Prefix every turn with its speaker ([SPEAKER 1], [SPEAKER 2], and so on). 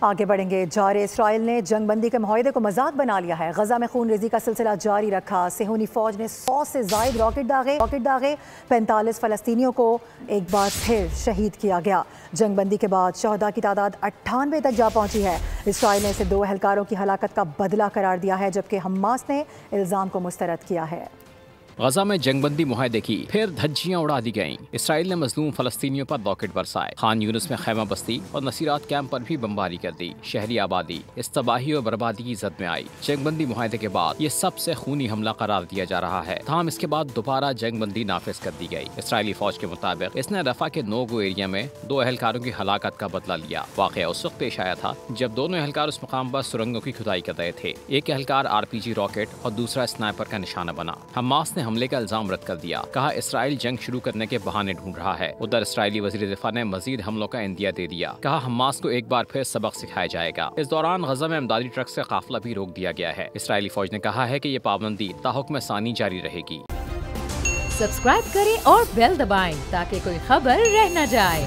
[SPEAKER 1] آگے بڑھیں گے۔ جارِ اسرائیل نے جنگ بندی کے معاہدے کو مذاق بنا لیا ہے۔ غزہ میں خون ریزی کا سلسلہ جاری رکھا۔ صہیونی فوج نے 100 سے زائد راکٹ داغے 45 فلسطینیوں کو ایک بار پھر شہید کیا گیا۔ جنگ بندی کے بعد شہداء کی تعداد 98 تک جا پہنچی ہے۔ اسرائیل نے اسے 2 اہلکاروں کی ہلاکت کا بدلہ قرار دیا ہے، جبکہ حماس نے الزام کو مسترد کیا ہے۔
[SPEAKER 2] غزہ میں جنگ بندی معاہدے کی پھر دھجیاں اڑا دی گئیں۔ اسرائیل نے مظلوم فلسطینیوں پر راکٹ برسائے۔ خان یونس میں خیمہ بستی اور نصیرات کیمپ پر بھی بمباری کر دی۔ شہری آبادی اس تباہی اور بربادی کی زد میں آئی۔ جنگ بندی معاہدے کے بعد یہ سب سے خونی حملہ قرار دیا جا رہا ہے، تاہم اس کے بعد دوبارہ جنگ بندی نافذ کر دی گئی۔ اسرائیلی فوج کے مطابق اس نے رفح کے نوگو ایریا میں 2 اہلکاروں کی ہلاکت کا بدلہ لیا۔ واقعہ اس وقت پیش آیا تھا جب دونوں اہلکار اس مقام پر سرنگوں کی کھدائی کر رہے تھے۔ ایک اہلکار RPG راکٹ اور دوسرا اسنائپر کا نشانہ بنا۔ حماس نے حملے کا الزام رد کر دیا، کہا اسرائیل جنگ شروع کرنے کے بہانے ڈھونڈ رہا ہے۔ ادھر اسرائیلی وزیر دفاع نے مزید حملوں کا عندیہ دے دیا، کہا حماس کو ایک بار پھر سبق سکھایا جائے گا۔ اس دوران غزہ میں امدادی ٹرک سے قافلہ بھی روک دیا گیا ہے۔ اسرائیلی فوج نے کہا ہے کہ یہ پابندی تاحکم ثانی جاری رہے گی۔
[SPEAKER 3] سبسکرائب کریں اور بیل دبائیں تاکہ کوئی خبر رہ نہ جائے۔